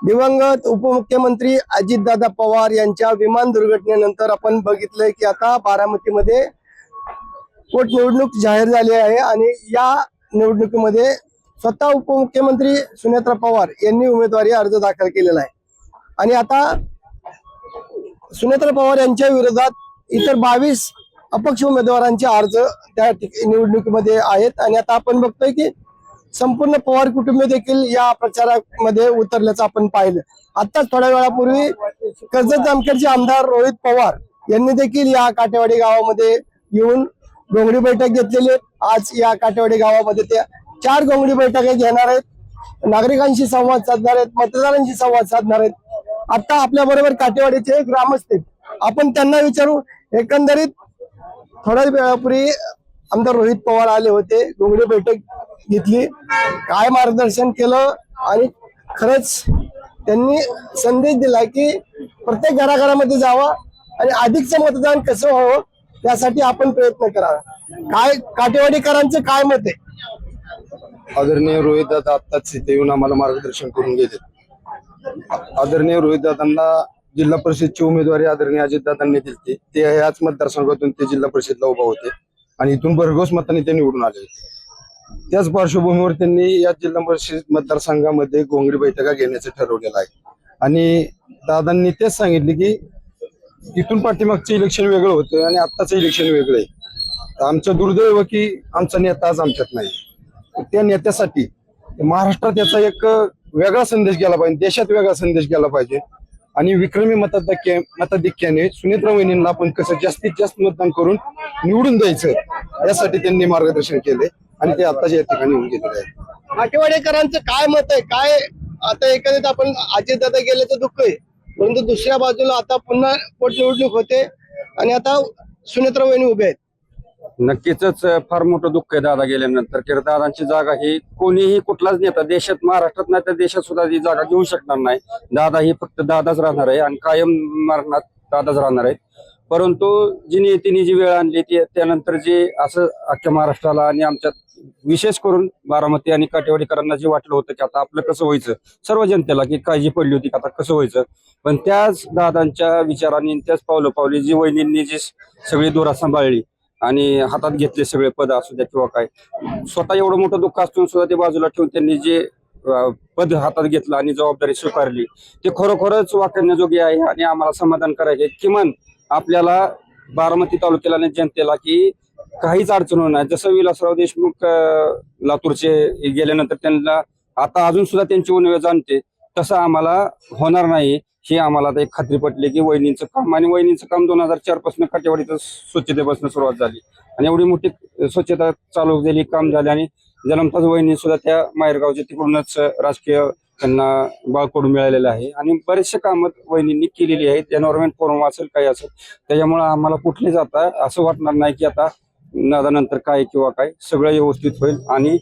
दिवंगत उपमुख्यमंत्री अजितदादा पवार यांच्या विमान दुर्घटनेनंतर आपण बघितलंय की आता बारामतीमध्ये पोटनिवडणूक जाहीर झाली आहे आणि या निवडणुकीमध्ये स्वतः उपमुख्यमंत्री सुनेत्रा पवार यांनी उमेदवारी अर्ज दाखल केलेला आहे आणि आता सुनेत्रा पवार यांच्या विरोधात इतर 22 अपक्ष उमेदवारांचे अर्ज त्या निवडणुकीमध्ये आहेत आणि आता आपण बघतोय की संपूर्ण पवार कुटुंब देखील या प्रचारामध्ये उतरल्याचं आपण पाहिलं। आताच थोड्या वेळापूर्वी कर्जत जामखेडचे आमदार रोहित पवार यांनी देखील या काटेवाडी गावामध्ये येऊन घोंगडी बैठक घेतलेली आहे। आज या काटेवाडी गावामध्ये ते 4 घोंगडी बैठका घेणार आहेत, नागरिकांशी संवाद साधणार आहेत, मतदारांशी संवाद साधणार आहेत। आता आपल्या बरोबर काटेवाडीचे ग्रामस्थ आहेत, आपण त्यांना विचारू। एकंदरीत थोड्या वेळापूर्वी आमदार रोहित पवार आले होते, घोंगडी बैठक घेतली, काय मार्गदर्शन केलं आणि खरंच त्यांनी संदेश दिला की प्रत्येक घराघरामध्ये जावं आणि अधिकचं मतदान कसं व्हावं यासाठी आपण प्रयत्न करावा। काय काटेवाडीकरांचं काय मत आहे? आदरणीय रोहित दादा आत्ताच इथे येऊन आम्हाला मार्गदर्शन करून गेले। आदरणीय रोहित दादांना जिल्हा परिषदची उमेदवारी आदरणीय अजितदादांनी दिली, ते याच मतदारसंघातून ते जिल्हा परिषदला उभा होते आणि इथून भरघोस मतांनी ते निवडून आले। त्याच पार्श्वभूमीवर त्यांनी या जिल्हा परिषद मतदारसंघामध्ये घोंगडी बैठका घेण्याचं ठरवलेलं आहे आणि दादांनी तेच सांगितले की इथून पाठीमागचं इलेक्शन वेगळं होतं आणि आत्ताचं इलेक्शन वेगळं आहे। आमचं दुर्दैव की आमचा नेता आज आमच्यात नाही। त्या नेत्यासाठी महाराष्ट्रात याचा एक वेगळा संदेश गेला पाहिजे, देशात वेगळा संदेश गेला पाहिजे आणि विक्रमी मताधिक्याने सुनेत्रा वहिनींना आपण कसं जास्तीत जास्त मतदान करून निवडून द्यायचं यासाठी त्यांनी मार्गदर्शन केले आणि ते आताच्या या ठिकाणी येऊन गेलेले आहेत। काटेवाडीकरांचं काय मत आहे? काय आता एखाद्यात आपण अजितदादा गेल्याचं दुःख आहे, परंतु दुसऱ्या बाजूला आता पुन्हा पोटनिवडणूक होते आणि आता सुनेत्रा वहिनी उभे आहेत। नक्कीच फार मोठं दुःख आहे दादा गेल्यानंतर, की दादांची जागा ही कोणीही कुठलाच नेता देशात, महाराष्ट्रात नाही तर देशात सुद्धा ती जागा घेऊ शकणार नाही। दादा ही फक्त दादाच राहणार आहे आणि कायम मरणात दादाच राहणार आहेत। परंतु तिने जी वेळ आणली ती त्यानंतर जे असं अख्ख्या महाराष्ट्राला आणि आमच्यात विशेष करून बारामती आणि काटेवाडीकरांना जे वाटलं होतं की आता आपलं कसं व्हायचं, सर्व जनतेला की काळजी पडली होती की आता कसं व्हायचं, पण त्याच दादांच्या विचारांनी त्याच पावली जी वहिनींनी जी सगळी दोरा सांभाळली आणि हातात घेतले सगळे पद असू द्या किंवा काय, स्वतः एवढं मोठं दुःख असून सुद्धा ते बाजूला ठेवून त्यांनी जे पद हातात घेतलं आणि जबाबदारी स्वीकारली ते खरोखरच वाकण्याजोगी आहे आणि आम्हाला समाधान करायचे। किमान आपल्याला बारामती तालुक्याला आणि जनतेला की काहीच अडचण होणार नाही। जसं विलासराव देशमुख लातूरचे गेल्यानंतर त्यांना आता अजून सुद्धा त्यांची उणीव जाणते, तसं आम्हाला होणार नाही ही आम्हाला आता एक खात्री पटली की वहिनींचं काम आणि वहिनींचं काम 2004 पासून काटेवाडीचं स्वच्छतेपासून सुरुवात झाली आणि एवढी मोठी स्वच्छता चालू झाली, काम झाले आणि जन्मताच वहिनी सुद्धा त्या माहेरगावच्या तिकडूनच राजकीय त्यांना बाळकडून मिळालेलं आहे आणि बरेचसे कामं वहिनींनी केलेली आहेत। एन्व्हायरमेंट फोरम असेल काही असेल, त्याच्यामुळे आम्हाला कुठलेच आता असं वाटणार नाही की आता नंतर काय किंवा काय, सगळं व्यवस्थित होईल। आणि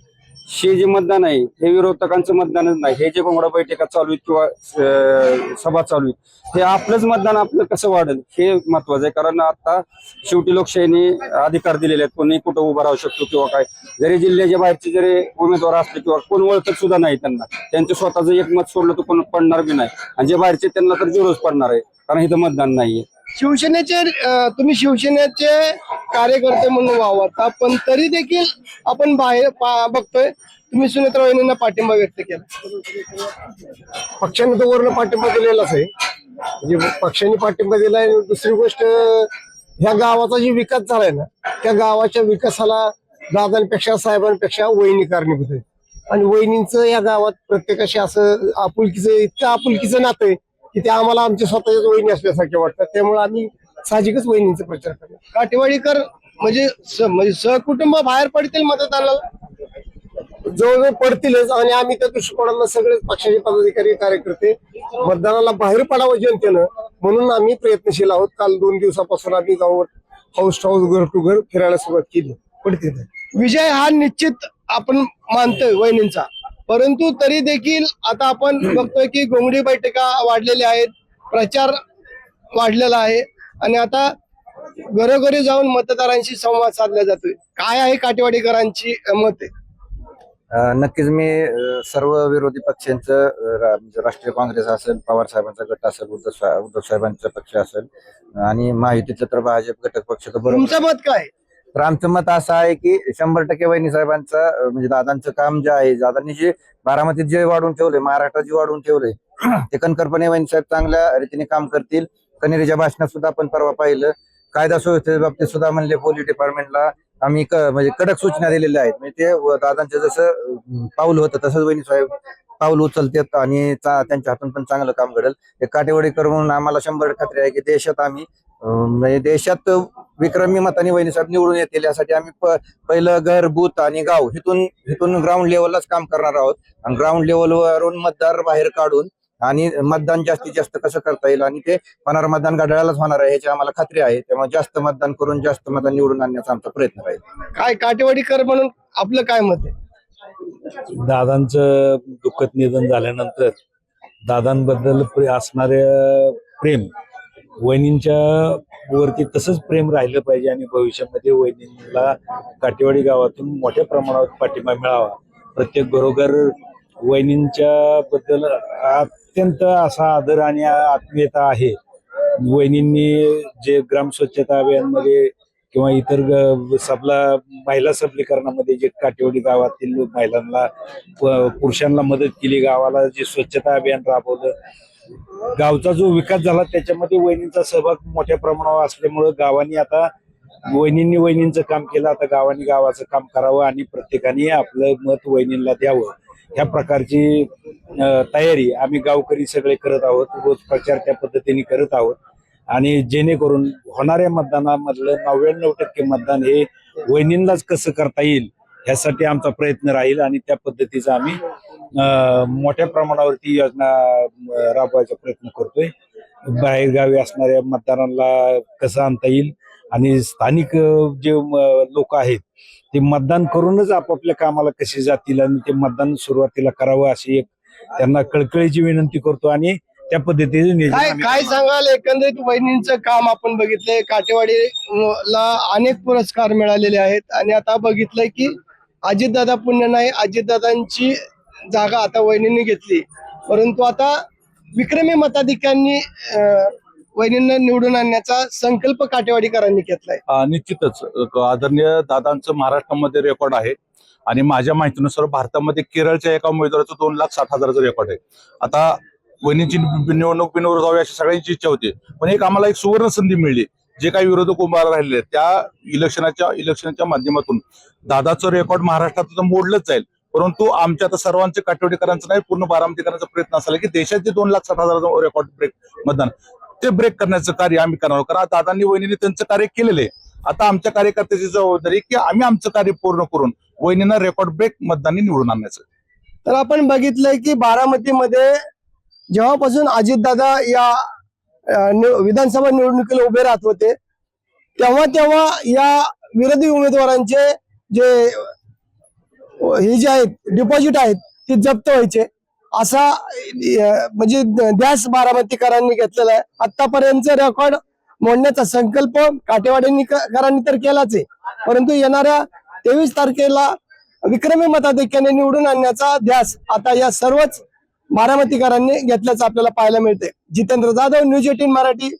हे जे मतदान आहे हे विरोधकांचं मतदानच नाही, हे जे घोंगडा बैठका चालू आहेत किंवा सभा चालू आहेत हे आपलंच मतदान आपलं कसं वाढेल हे महत्वाचं आहे। कारण आता शेवटी लोकशाहीने अधिकार दिलेले आहेत, कोणी कुठं उभं राहू शकतो किंवा काय, जरी जिल्ह्याच्या बाहेरचे जरी उमेदवार असले किंवा कोण ओळखत सुद्धा नाही त्यांना, त्यांचं स्वतःचं एक मत सोडलं तर कोण पडणार बी नाही आणि जे बाहेरचे त्यांना तर विरोध पडणार आहे कारण इथं मतदान नाहीये। शिवसेनेचे तुम्ही शिवसेनेचे कार्यकर्ते म्हणून वावरता, पण तरी देखील आपण बाहेर बघतोय तुम्ही सुनेत्रा वहिनींना पाठिंबा व्यक्त केला। पक्षाने तर वरून पाठिंबा दिलेलाच आहे, म्हणजे पक्षाने पाठिंबा दिलाय। दुसरी गोष्ट, ह्या गावाचा जे विकास झालाय ना त्या गावाच्या विकासाला दादांपेक्षा साहेबांपेक्षा वहिनी कारणीभूत आहे आणि वहिनींचं या गावात प्रत्येकाशी असं इतकं आपुलकीचं नातं आहे की ते आम्हाला आमच्या स्वतःच्याच वहिनी असल्यासारखे वाटतात, त्यामुळे आम्ही साहजिकच वहिनींचा प्रचार करतो। काटेवाडीकर म्हणजे सहकुटुंब बाहेर पडतील मतदानाला, जवळजवळ पडतीलच आणि आम्ही त्या दृष्टिकोनाला सगळेच पक्षाचे पदाधिकारी कार्यकर्ते मतदानाला बाहेर पडावं जनतेनं म्हणून आम्ही प्रयत्नशील आहोत। काल 2 दिवसापासून आम्ही गावात हाऊस टू हाऊस, घर टू घर फिरायला सुरुवात केली। पडतील विजय हा निश्चित आपण मानतोय वहिनींचा, परंतु तरी देखील आता आपण बघतोय की घोंगडी बैठका वाढलेल्या आहेत, प्रचार वाढलेला आहे आणि आता घरोघरी जाऊन मतदारांशी संवाद साधला जातोय। काय आहे काटेवाडीकरांची मत आहे? नक्कीच मी सर्व विरोधी पक्षांचं म्हणजे राष्ट्रीय काँग्रेस असेल, पवार साहेबांचा गट असेल, उद्धव साहेबांचा पक्ष असेल आणि महायुतीचं तर भाजप घटक पक्ष तर बरोबर. तुमचं मत काय? तर आमचं मत असं आहे की 100% वहिनी साहेबांचं म्हणजे दादांचं काम जे आहे, दादांनी जे बारामतीत जे वाढून ठेवले, महाराष्ट्रात जे वाढून ठेवले ते कणखरपणे वहिनी साहेब चांगल्या रीतीने काम करतील. कनेरीच्या भाषणात सुद्धा आपण परवा पाहिलं, कायदा सुव्यवस्थेच्या बाबतीत सुद्धा म्हणले पोलीस डिपार्टमेंटला आम्ही म्हणजे कडक सूचना दिलेल्या आहेत. म्हणजे ते दादांचं जसं पाऊल होतं तसंच वहिनी साहेब पाऊल उचलतात आणि त्यांच्या हातून पण चांगलं काम घडेल. हे काटेवाडीकर म्हणून आम्हाला 100% खात्री आहे की देशात आम्ही म्हणजे देशात विक्रमी मताने वहिनी साहेब निवडून येतील यासाठी आम्ही पहिलं घर, बूथ आणि गाव इथून ग्राउंड लेवललाच काम करणार आहोत. आणि ग्राउंड लेवलवरून मतदार बाहेर काढून आणि मतदान जास्तीत जास्त कसं करता येईल आणि ते होणार मतदान घड्याळालाच होणार आहे याची आम्हाला खात्री आहे. त्यामुळे जास्त मतदान करून जास्त मतदान निवडून आणण्याचा आमचा प्रयत्न राहील. काय काटेवाडीकर म्हणून आपलं काय मत आहे? दादांचं दुःखद निधन झाल्यानंतर दादांबद्दल असणारे प्रेम वहिनींच्या वरती तसंच प्रेम राहिलं पाहिजे आणि भविष्यामध्ये वहिनींना काटेवाडी गावातून मोठ्या प्रमाणावर पाठिंबा मिळावा. प्रत्येक घरोघर वहिनींच्या बद्दल अत्यंत असा आदर आणि आत्मीयता आहे. वहिनींनी जे ग्राम स्वच्छता अभियानमध्ये किंवा इतर महिला सबलीकरणामध्ये जे काटेवाडी गावातील महिलांना पुरुषांना मदत केली, गावाला जे स्वच्छता अभियान राबवलं, गावचा जो विकास झाला त्याच्यामध्ये वहिनींचा सहभाग मोठ्या प्रमाणावर असल्यामुळं गावांनी आता वहिनींचं काम केलं. आता गावांनी गावाचं काम करावं आणि प्रत्येकाने आपलं मत वहिनींना द्यावं ह्या प्रकारची तयारी आम्ही गावकरी सगळे करत आहोत. रोज प्रचार त्या पद्धतीने करत आहोत आणि जेणेकरून होणाऱ्या मतदानामधलं 99% मतदान हे वहिनींनाच कसं करता येईल ह्यासाठी आमचा प्रयत्न राहील आणि त्या पद्धतीचा आम्ही मोठ्या प्रमाणावरती योजना राबवायचा प्रयत्न करतोय. बाहेरगावी असणाऱ्या मतदारांना कसं आणता येईल आणि स्थानिक जे लोक आहेत ते मतदान करूनच आपापल्या कामाला कसे जातील आणि ते मतदान सुरुवातीला करावं अशी एक त्यांना कळकळीची विनंती करतो आणि त्या पद्धतीने काय सांगाल? एकंदरीत वहिनींचं काम आपण बघितलंय, काटेवाडीला अनेक पुरस्कार मिळालेले आहेत आणि आता बघितलंय की अजितदादा पुण्य नाही, अजितदादांची जागा आता वहिनींनी घेतली. परंतु आता विक्रमी मताधिक्यांनी वहिनींना निवडून आणण्याचा संकल्प काटेवाडीकरांनी घेतलाय. निश्चितच आदरणीय दादांचं महाराष्ट्रामध्ये रेकॉर्ड आहे आणि माझ्या माहितीनुसार भारतामध्ये केरळच्या एका उमेदवाराचं 2,60,000 रेकॉर्ड आहे. आता वहिनींची निवडणूक बिनविरोध व्हावी अशी सगळ्यांची इच्छा होती, पण आम्हाला एक सुवर्ण संधी मिळली. जे काही विरोधक उभा राहिले त्या इलेक्शनच्या माध्यमातून दादाचं रेकॉर्ड महाराष्ट्रात मोडलंच जाईल. परंतु आमच्या आता सर्वांचे काटेवाडीकरांचं नाही पूर्ण बारामतीकरांचा प्रयत्न असाल की देशाचे 2,60,000 रेकॉर्ड ब्रेक ते ब्रेक करण्याचं कार्य आम्ही करणार. कारण दादांनी वहिनींनी त्यांचं कार्य केलेलं आहे. आता आमच्या कार्यकर्त्याची जबाबदारी की आम्ही आमचं कार्य पूर्ण करून वहिनींना रेकॉर्ड ब्रेक मतदानी निवडून आणण्याचं. तर आपण बघितलंय की बारामतीमध्ये जेव्हापासून अजितदादा या विधानसभा निवडणुकीला उभे राहत होते तेव्हा या विरोधी उमेदवारांचे हे जे आहेत डिपॉझिट आहेत ते जप्त व्हायचे असा म्हणजे ध्यास बारामतीकरांनी घेतलेला आहे. आतापर्यंत रेकॉर्ड मोडण्याचा संकल्प काटेवाडीकरांनी तर केलाच आहे, परंतु येणाऱ्या 23 तारखेला विक्रमी मताधिक्याने निवडून आणण्याचा ध्यास आता या सर्वच बारामतीकरांनी घेतल्याचं आपल्याला पाहायला मिळते. जितेंद्र जाधव, न्यूज 18 मराठी,